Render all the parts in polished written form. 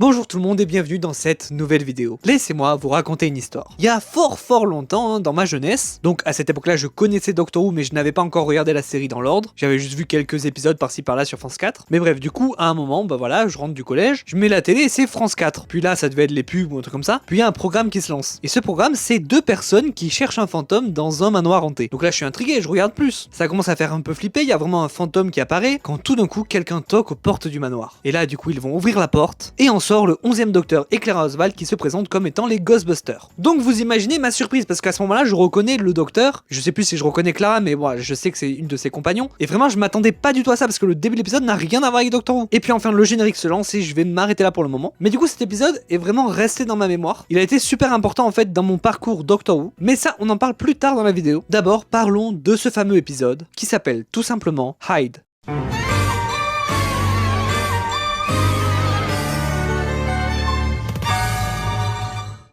Bonjour tout le monde et bienvenue dans cette nouvelle vidéo. Laissez-moi vous raconter une histoire. Il y a fort longtemps, dans ma jeunesse, donc à cette époque-là je connaissais Doctor Who mais je n'avais pas encore regardé la série dans l'ordre, j'avais juste vu quelques épisodes par-ci par-là sur France 4, mais bref du coup à un moment, je rentre du collège, je mets la télé et c'est France 4, puis là ça devait être les pubs ou un truc comme ça, puis il y a un programme qui se lance, et ce programme c'est deux personnes qui cherchent un fantôme dans un manoir hanté. Donc là je suis intrigué, je regarde plus, ça commence à faire un peu flipper, il y a vraiment un fantôme qui apparaît, quand tout d'un coup quelqu'un toque aux portes du manoir. Et là du coup ils vont ouvrir la porte, et en sort le 11e Docteur et Clara Oswald qui se présentent comme étant les Ghostbusters. Donc vous imaginez ma surprise parce qu'à ce moment-là je reconnais le Docteur, je sais plus si je reconnais Clara mais bon je sais que c'est une de ses compagnons et vraiment je m'attendais pas du tout à ça parce que le début de l'épisode n'a rien à voir avec Doctor Who. Et puis enfin le générique se lance et je vais m'arrêter là pour le moment. Mais du coup cet épisode est vraiment resté dans ma mémoire. Il a été super important en fait dans mon parcours Doctor Who, mais ça on en parle plus tard dans la vidéo. D'abord parlons de ce fameux épisode qui s'appelle tout simplement Hyde.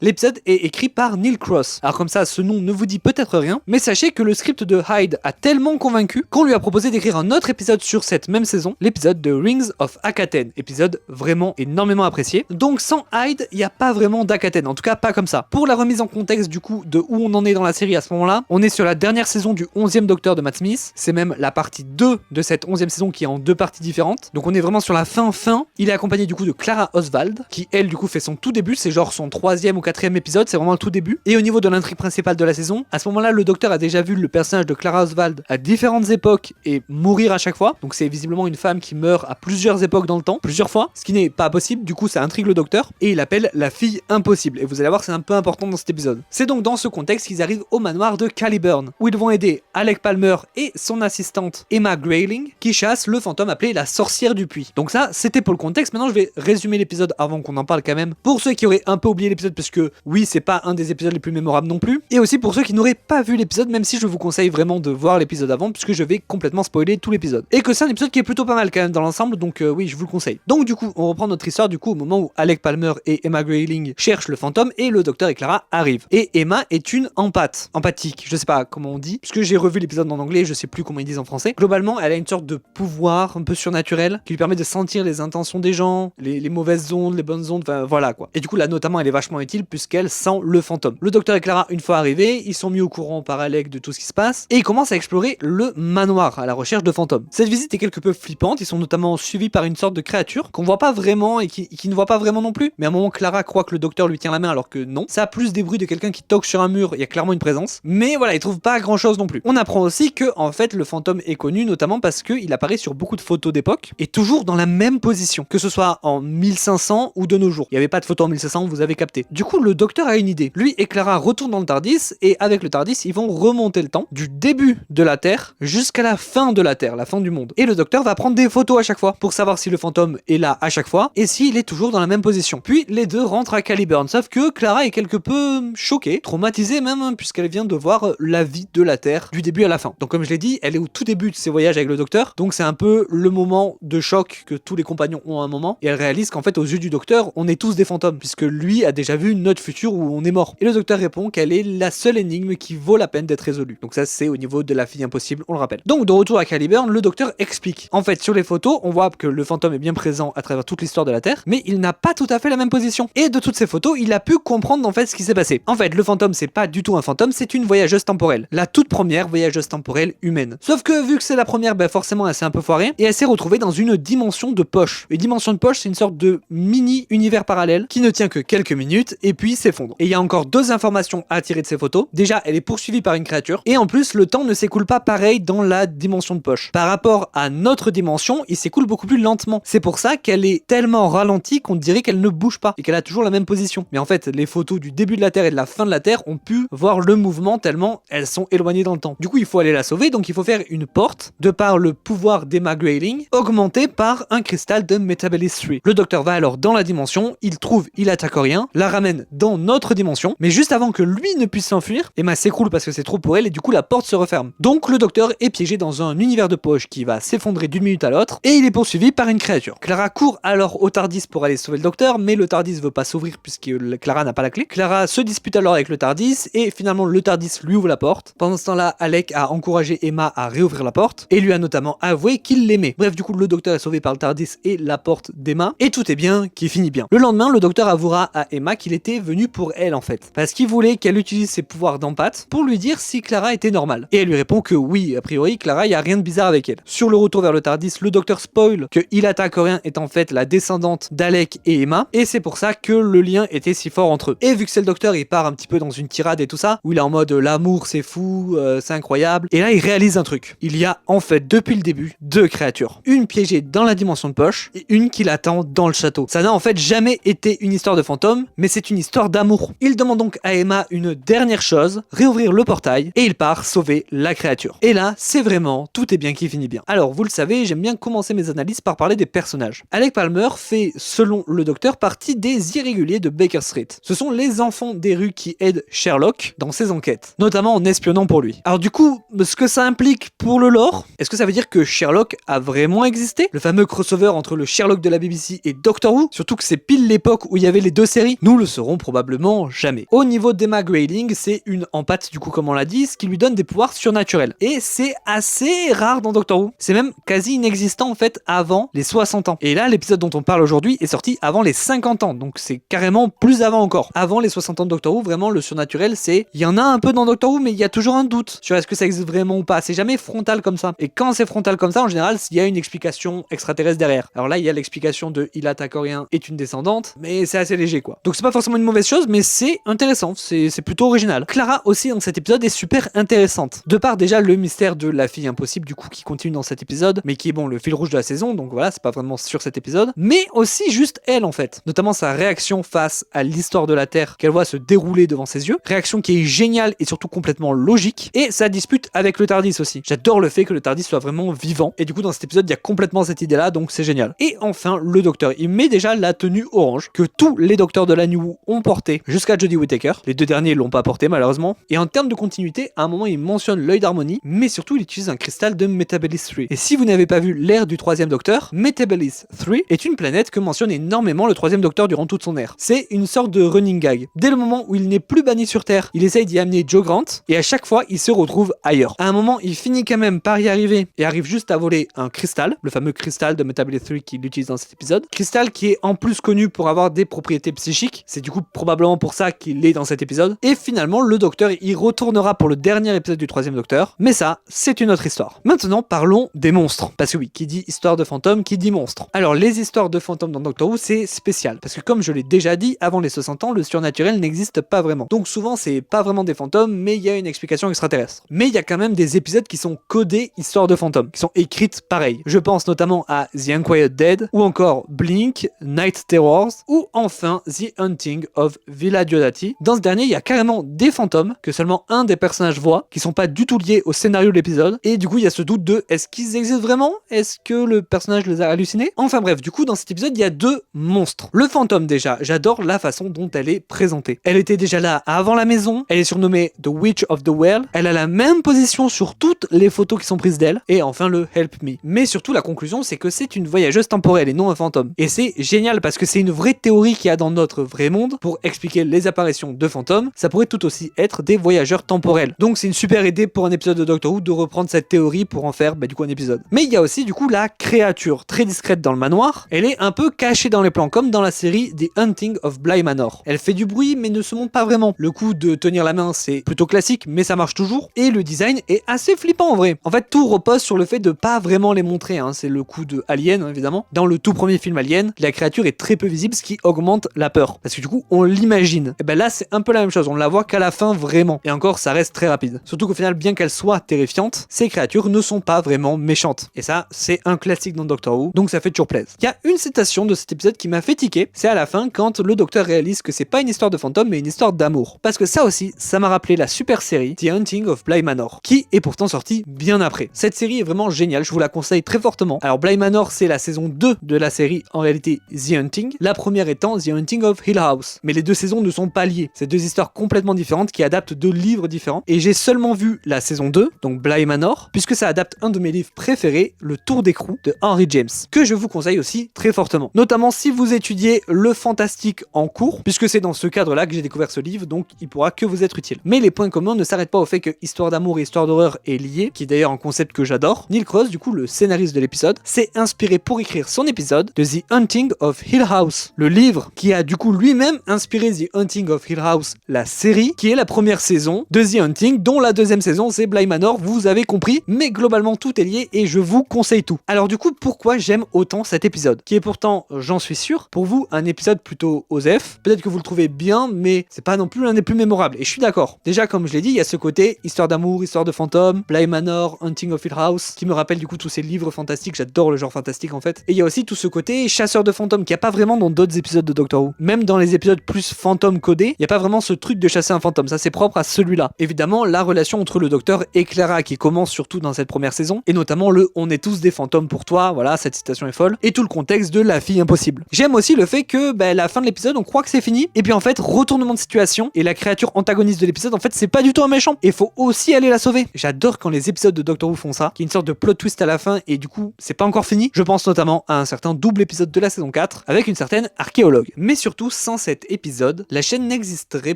L'épisode est écrit par Neil Cross. Alors comme ça, ce nom ne vous dit peut-être rien, mais sachez que le script de Hyde a tellement convaincu qu'on lui a proposé d'écrire un autre épisode sur cette même saison, l'épisode de Rings of Akaten, épisode vraiment énormément apprécié. Donc sans Hyde, il n'y a pas vraiment d'Akaten, en tout cas pas comme ça. Pour la remise en contexte du coup de où on en est dans la série à ce moment-là, on est sur la dernière saison du 11e Docteur de Matt Smith, c'est même la partie 2 de cette 11e saison qui est en deux parties différentes. Donc on est vraiment sur la fin. Il est accompagné du coup de Clara Oswald, qui elle du coup fait son tout début, c'est genre son 3e ou 4e épisode, c'est vraiment le tout début. Et au niveau de l'intrigue principale de la saison, à ce moment-là, le docteur a déjà vu le personnage de Clara Oswald à différentes époques et mourir à chaque fois. Donc c'est visiblement une femme qui meurt à plusieurs époques dans le temps, plusieurs fois, ce qui n'est pas possible. Du coup, ça intrigue le docteur et il appelle la fille impossible. Et vous allez voir, c'est un peu important dans cet épisode. C'est donc dans ce contexte qu'ils arrivent au manoir de Caliburn, où ils vont aider Alec Palmer et son assistante Emma Grayling, qui chassent le fantôme appelé la sorcière du puits. Donc ça, c'était pour le contexte. Maintenant, je vais résumer l'épisode avant qu'on en parle quand même. Pour ceux qui auraient un peu oublié l'épisode, parce que oui, c'est pas un des épisodes les plus mémorables non plus. Et aussi pour ceux qui n'auraient pas vu l'épisode, même si je vous conseille vraiment de voir l'épisode avant, puisque je vais complètement spoiler tout l'épisode. Et que c'est un épisode qui est plutôt pas mal quand même dans l'ensemble, donc oui, je vous le conseille. Donc du coup, on reprend notre histoire du coup au moment où Alec Palmer et Emma Grayling cherchent le fantôme et le docteur et Clara arrivent. Et Emma est une empathique, je sais pas comment on dit, puisque j'ai revu l'épisode en anglais, je sais plus comment ils disent en français. Globalement, elle a une sorte de pouvoir un peu surnaturel qui lui permet de sentir les intentions des gens, les mauvaises ondes, les bonnes ondes, enfin voilà quoi. Et du coup là notamment elle est vachement utile puisqu'elle sent le fantôme. Le docteur et Clara, une fois arrivés, ils sont mis au courant par Alec de tout ce qui se passe et ils commencent à explorer le manoir à la recherche de fantômes. Cette visite est quelque peu flippante, ils sont notamment suivis par une sorte de créature qu'on voit pas vraiment et qui ne voit pas vraiment non plus. Mais à un moment, Clara croit que le docteur lui tient la main alors que non. Ça a plus des bruits de quelqu'un qui toque sur un mur, il y a clairement une présence. Mais voilà, ils trouvent pas grand chose non plus. On apprend aussi que en fait le fantôme est connu notamment parce qu'il apparaît sur beaucoup de photos d'époque et toujours dans la même position, que ce soit en 1500 ou de nos jours. Il n'y avait pas de photos en 1500, vous avez capté. Du coup, le docteur a une idée. Lui et Clara retournent dans le TARDIS et avec le TARDIS, ils vont remonter le temps du début de la Terre jusqu'à la fin de la Terre, la fin du monde. Et le docteur va prendre des photos à chaque fois pour savoir si le fantôme est là à chaque fois et s'il est toujours dans la même position. Puis les deux rentrent à Caliburn, sauf que Clara est quelque peu choquée, traumatisée même, puisqu'elle vient de voir la vie de la Terre du début à la fin. Donc comme je l'ai dit, elle est au tout début de ses voyages avec le docteur, donc c'est un peu le moment de choc que tous les compagnons ont à un moment, et elle réalise qu'en fait aux yeux du docteur, on est tous des fantômes, puisque lui a déjà vu notre futur où on est mort. Et le docteur répond qu'elle est la seule énigme qui vaut la peine d'être résolue. Donc ça c'est au niveau de la fille impossible, on le rappelle. Donc de retour à Caliburn, le docteur explique. En fait sur les photos, on voit que le fantôme est bien présent à travers toute l'histoire de la Terre, mais il n'a pas tout à fait la même position. Et de toutes ces photos, il a pu comprendre en fait ce qui s'est passé. En fait, le fantôme c'est pas du tout un fantôme, c'est une voyageuse temporelle. La toute première voyageuse temporelle humaine. Sauf que vu que c'est la première, forcément elle s'est un peu foirée, et elle s'est retrouvée dans une dimension de poche. Une dimension de poche, c'est une sorte de mini univers parallèle qui ne tient que quelques minutes et puis s'effondre. Et il y a encore deux informations à tirer de ces photos. Déjà, elle est poursuivie par une créature, et en plus, le temps ne s'écoule pas pareil dans la dimension de poche. Par rapport à notre dimension, il s'écoule beaucoup plus lentement. C'est pour ça qu'elle est tellement ralentie qu'on dirait qu'elle ne bouge pas, et qu'elle a toujours la même position. Mais en fait, les photos du début de la Terre et de la fin de la Terre ont pu voir le mouvement tellement elles sont éloignées dans le temps. Du coup, il faut aller la sauver, donc il faut faire une porte, de par le pouvoir d'Emma Grayling, augmenté par un cristal de Metabolis 3. Le docteur va alors dans la dimension, il trouve, il attaque rien, la ramène emmène dans notre dimension, mais juste avant que lui ne puisse s'enfuir, Emma s'écroule parce que c'est trop pour elle et du coup la porte se referme. Donc le docteur est piégé dans un univers de poche qui va s'effondrer d'une minute à l'autre et il est poursuivi par une créature. Clara court alors au TARDIS pour aller sauver le docteur, mais le TARDIS veut pas s'ouvrir puisque Clara n'a pas la clé. Clara se dispute alors avec le TARDIS et finalement le TARDIS lui ouvre la porte. Pendant ce temps-là, Alec a encouragé Emma à réouvrir la porte et lui a notamment avoué qu'il l'aimait. Bref, du coup le docteur est sauvé par le TARDIS et la porte d'Emma et tout est bien qui finit bien. Le lendemain, le docteur avouera à Emma qu'il était venu pour elle en fait, parce qu'il voulait qu'elle utilise ses pouvoirs d'empathie pour lui dire si Clara était normale. Et elle lui répond que oui, a priori Clara, il y a rien de bizarre avec elle. Sur le retour vers le TARDIS, le docteur spoil que Ilata Coréen est en fait la descendante d'Alec et Emma, et c'est pour ça que le lien était si fort entre eux. Et vu que c'est le docteur, il part un petit peu dans une tirade et tout ça, où il est en mode l'amour c'est fou, c'est incroyable, et là il réalise un truc. Il y a en fait depuis le début deux créatures. Une piégée dans la dimension de poche, et une qui l'attend dans le château. Ça n'a en fait jamais été une histoire de fantôme, mais c'est une histoire d'amour. Il demande donc à Emma une dernière chose, réouvrir le portail, et il part sauver la créature. Et là, c'est vraiment tout est bien qui finit bien. Alors, vous le savez, j'aime bien commencer mes analyses par parler des personnages. Alec Palmer fait, selon le docteur, partie des irréguliers de Baker Street. Ce sont les enfants des rues qui aident Sherlock dans ses enquêtes, notamment en espionnant pour lui. Alors du coup, ce que ça implique pour le lore, est-ce que ça veut dire que Sherlock a vraiment existé? Le fameux crossover entre le Sherlock de la BBC et Doctor Who? Surtout que c'est pile l'époque où il y avait les deux séries. Nous le saurons probablement jamais. Au niveau d'Emma Grayling, c'est une empathie du coup comme on l'a dit, ce qui lui donne des pouvoirs surnaturels. Et c'est assez rare dans Doctor Who. C'est même quasi inexistant en fait avant les 60 ans. Et là, l'épisode dont on parle aujourd'hui est sorti avant les 50 ans. Donc c'est carrément plus avant encore. Avant les 60 ans de Doctor Who, vraiment le surnaturel c'est... Il y en a un peu dans Doctor Who mais il y a toujours un doute sur est-ce que ça existe vraiment ou pas. C'est jamais frontal comme ça. Et quand c'est frontal comme ça, en général, il y a une explication extraterrestre derrière. Alors là, il y a l'explication de Ilata Coréen est une descendante, mais c'est assez léger quoi. Donc c'est pas forcément une mauvaise chose, mais c'est intéressant, c'est plutôt original. Clara aussi dans cet épisode est super intéressante. De part déjà le mystère de la fille impossible du coup qui continue dans cet épisode, mais qui est bon le fil rouge de la saison, donc voilà, c'est pas vraiment sur cet épisode, mais aussi juste elle en fait. Notamment sa réaction face à l'histoire de la Terre qu'elle voit se dérouler devant ses yeux, réaction qui est géniale et surtout complètement logique, et sa dispute avec le TARDIS aussi. J'adore le fait que le TARDIS soit vraiment vivant, et du coup dans cet épisode il y a complètement cette idée là, donc c'est génial. Et enfin le docteur, il met déjà la tenue orange que tous les docteurs de la New Who ont porté jusqu'à Jodie Whittaker. Les deux derniers l'ont pas porté malheureusement. Et en termes de continuité, à un moment il mentionne l'œil d'harmonie, mais surtout il utilise un cristal de Metabolis 3. Et si vous n'avez pas vu l'ère du troisième docteur, Metabolis 3 est une planète que mentionne énormément le troisième docteur durant toute son ère. C'est une sorte de running gag. Dès le moment où il n'est plus banni sur Terre, il essaye d'y amener Joe Grant, et à chaque fois il se retrouve ailleurs. À un moment il finit quand même par y arriver, et arrive juste à voler un cristal, le fameux cristal de Metabolis 3 qu'il utilise dans cet épisode. Cristal qui est en plus connu pour avoir des propriétés psychiques, c'est du coup probablement pour ça qu'il est dans cet épisode. Et finalement le docteur y retournera pour le dernier épisode du troisième docteur, mais ça c'est une autre histoire. Maintenant parlons des monstres, parce que oui, qui dit histoire de fantômes, qui dit monstre. Alors les histoires de fantômes dans Doctor Who c'est spécial, parce que comme je l'ai déjà dit, avant les 60 ans, le surnaturel n'existe pas vraiment. Donc souvent c'est pas vraiment des fantômes, mais il y a une explication extraterrestre. Mais il y a quand même des épisodes qui sont codés histoire de fantômes, qui sont écrites pareil. Je pense notamment à The Unquiet Dead, ou encore Blink, Night Terrors, ou enfin The Hunting of Villa Diodati. Dans ce dernier, il y a carrément des fantômes que seulement un des personnages voit, qui sont pas du tout liés au scénario de l'épisode, et du coup il y a ce doute de est-ce qu'ils existent vraiment? Est-ce que le personnage les a hallucinés? Enfin bref, du coup dans cet épisode il y a deux monstres. Le fantôme déjà, j'adore la façon dont elle est présentée. Elle était déjà là avant la maison, elle est surnommée The Witch of the Well, elle a la même position sur toutes les photos qui sont prises d'elle, et enfin le Help Me. Mais surtout la conclusion c'est que c'est une voyageuse temporelle et non un fantôme. Et c'est génial parce que c'est une vraie théorie qu'il y a dans notre vrai monde pour expliquer les apparitions de fantômes, ça pourrait tout aussi être des voyageurs temporels. Donc c'est une super idée pour un épisode de Doctor Who de reprendre cette théorie pour en faire du coup un épisode. Mais il y a aussi du coup la créature très discrète dans le manoir, elle est un peu cachée dans les plans comme dans la série The Hunting of Bly Manor. Elle fait du bruit mais ne se montre pas vraiment. Le coup de tenir la main c'est plutôt classique mais ça marche toujours, et le design est assez flippant en vrai. En fait tout repose sur le fait de pas vraiment les montrer, hein. C'est le coup de Alien évidemment. Dans le tout premier film Alien, la créature est très peu visible, ce qui augmente la peur, parce que du coup on l'imagine. Et ben là c'est un peu la même chose, on la voit qu'à la fin vraiment, et encore ça reste très rapide. Surtout qu'au final, bien qu'elles soient terrifiantes, ces créatures ne sont pas vraiment méchantes. Et ça c'est un classique dans Doctor Who, donc ça fait toujours plaisir. Il y a une citation de cet épisode qui m'a fait tiquer, c'est à la fin quand le docteur réalise que c'est pas une histoire de fantôme mais une histoire d'amour. Parce que ça aussi, ça m'a rappelé la super série The Hunting of Bly Manor, qui est pourtant sortie bien après. Cette série est vraiment géniale, je vous la conseille très fortement. Alors Bly Manor c'est la saison 2 de la série, en réalité The Hunting, la première étant The Hunting of Hill House. Cross. Mais les deux saisons ne sont pas liées. C'est deux histoires complètement différentes qui adaptent deux livres différents. Et j'ai seulement vu la saison 2, donc Bly Manor, puisque ça adapte un de mes livres préférés, Le Tour d'écrou de Henry James, que je vous conseille aussi très fortement. Notamment si vous étudiez le fantastique en cours, puisque c'est dans ce cadre-là que j'ai découvert ce livre, donc il pourra que vous être utile. Mais les points communs ne s'arrêtent pas au fait que histoire d'amour et histoire d'horreur est liée, qui est d'ailleurs un concept que j'adore. Neil Cross, du coup le scénariste de l'épisode, s'est inspiré pour écrire son épisode de The Haunting of Hill House, le livre qui a du coup lui-même inspiré The Haunting of Hill House, la série, qui est la première saison de The Haunting, dont la deuxième saison c'est Bly Manor, vous avez compris, mais globalement tout est lié et je vous conseille tout. Alors du coup, pourquoi j'aime autant cet épisode, qui est pourtant, j'en suis sûr, pour vous un épisode plutôt osef, peut-être que vous le trouvez bien, mais c'est pas non plus l'un des plus mémorables, et je suis d'accord. Déjà comme je l'ai dit, il y a ce côté histoire d'amour, histoire de fantôme, Bly Manor, Haunting of Hill House, qui me rappelle du coup tous ces livres fantastiques, j'adore le genre fantastique en fait, et il y a aussi tout ce côté chasseur de fantômes qu'il n'y a pas vraiment dans d'autres épisodes de Doctor Who. Même dans les épisodes plus fantômes codés, il n'y a pas vraiment ce truc de chasser un fantôme, ça c'est propre à celui-là. Évidemment, la relation entre le Docteur et Clara qui commence surtout dans cette première saison, et notamment le on est tous des fantômes pour toi, voilà, cette citation est folle, et tout le contexte de la fille impossible. J'aime aussi le fait que la fin de l'épisode, on croit que c'est fini, et puis en fait, retournement de situation, et la créature antagoniste de l'épisode, en fait, c'est pas du tout un méchant, et faut aussi aller la sauver. J'adore quand les épisodes de Doctor Who font ça, qu'il y a une sorte de plot twist à la fin, et du coup, c'est pas encore fini. Je pense notamment à un certain double épisode de la saison 4, avec une certaine archéologue. Mais surtout, sans cet épisode, la chaîne n'existerait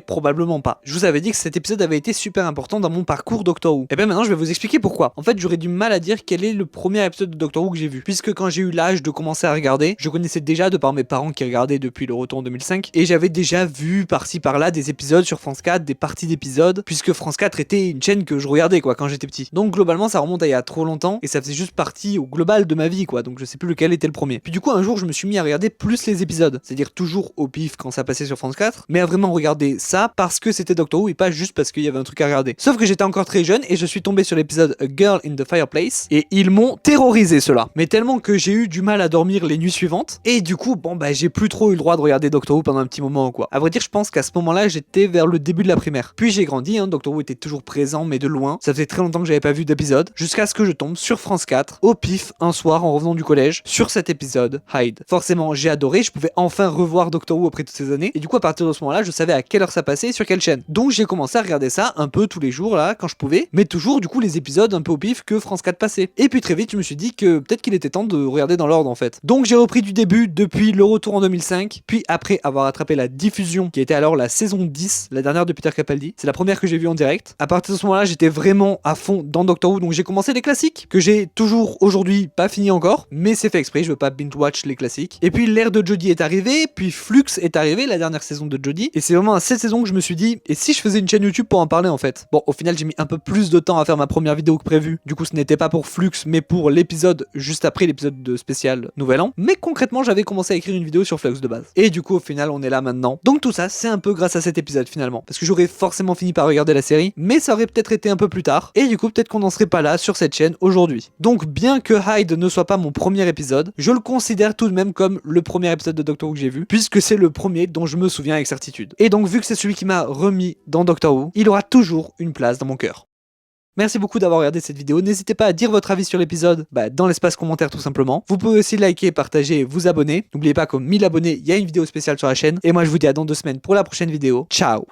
probablement pas. Je vous avais dit que cet épisode avait été super important dans mon parcours Doctor Who. Et bien maintenant, je vais vous expliquer pourquoi. En fait, j'aurais du mal à dire quel est le premier épisode de Doctor Who que j'ai vu, puisque quand j'ai eu l'âge de commencer à regarder, je connaissais déjà de par mes parents qui regardaient depuis le retour en 2005, et j'avais déjà vu par-ci par-là des épisodes sur France 4, des parties d'épisodes, puisque France 4 était une chaîne que je regardais quoi quand j'étais petit. Donc globalement, ça remonte à il y a trop longtemps, et ça faisait juste partie au global de ma vie quoi, donc je sais plus lequel était le premier. Puis du coup, un jour, je me suis mis à regarder plus les épisodes, c'est-à-dire toujours au pif quand ça passait sur France 4, mais à vraiment regarder ça parce que c'était Doctor Who et pas juste parce qu'il y avait un truc à regarder. Sauf que j'étais encore très jeune et je suis tombé sur l'épisode A Girl in the Fireplace et ils m'ont terrorisé ceux-là. Mais tellement que j'ai eu du mal à dormir les nuits suivantes et du coup, j'ai plus trop eu le droit de regarder Doctor Who pendant un petit moment quoi. À vrai dire, je pense qu'à ce moment-là, j'étais vers le début de la primaire. Puis j'ai grandi, Doctor Who était toujours présent mais de loin. Ça faisait très longtemps que j'avais pas vu d'épisode jusqu'à ce que je tombe sur France 4 au pif un soir en revenant du collège sur cet épisode Hyde. Forcément, j'ai adoré, je pouvais enfin revoir Doctor Who après toutes ces années et du coup à partir de ce moment-là, je savais à quelle heure ça passait et sur quelle chaîne. Donc j'ai commencé à regarder ça un peu tous les jours là quand je pouvais, mais toujours du coup les épisodes un peu au pif que France 4 passait. Et puis très vite, je me suis dit que peut-être qu'il était temps de regarder dans l'ordre en fait. Donc j'ai repris du début depuis le retour en 2005, puis après avoir attrapé la diffusion qui était alors la saison 10, la dernière de Peter Capaldi. C'est la première que j'ai vue en direct. À partir de ce moment-là, j'étais vraiment à fond dans Doctor Who, donc j'ai commencé les classiques que j'ai toujours aujourd'hui pas fini encore, mais c'est fait exprès, je veux pas binge-watch les classiques. Et puis l'ère de Jodie est arrivée, puis Flux est arrivé, la dernière saison de Jodie, et c'est vraiment à cette saison que je me suis dit, et si je faisais une chaîne YouTube pour en parler en fait. Bon, au final j'ai mis un peu plus de temps à faire ma première vidéo que prévu, du coup ce n'était pas pour Flux, mais pour l'épisode juste après l'épisode de spécial Nouvel An, mais concrètement j'avais commencé à écrire une vidéo sur Flux de base. Et du coup au final on est là maintenant. Donc tout ça c'est un peu grâce à cet épisode finalement, parce que j'aurais forcément fini par regarder la série, mais ça aurait peut-être été un peu plus tard, et du coup peut-être qu'on n'en serait pas là sur cette chaîne aujourd'hui. Donc bien que Hyde ne soit pas mon premier épisode, je le considère tout de même comme le premier épisode de Doctor Who que j'ai vu, puisque c'est le premier dont je me souviens avec certitude. Et donc vu que c'est celui qui m'a remis dans Doctor Who, il aura toujours une place dans mon cœur. Merci beaucoup d'avoir regardé cette vidéo, n'hésitez pas à dire votre avis sur l'épisode dans l'espace commentaire tout simplement. Vous pouvez aussi liker, partager, vous abonner. N'oubliez pas qu'aux 1000 abonnés, il y a une vidéo spéciale sur la chaîne. Et moi je vous dis à dans 2 semaines pour la prochaine vidéo. Ciao!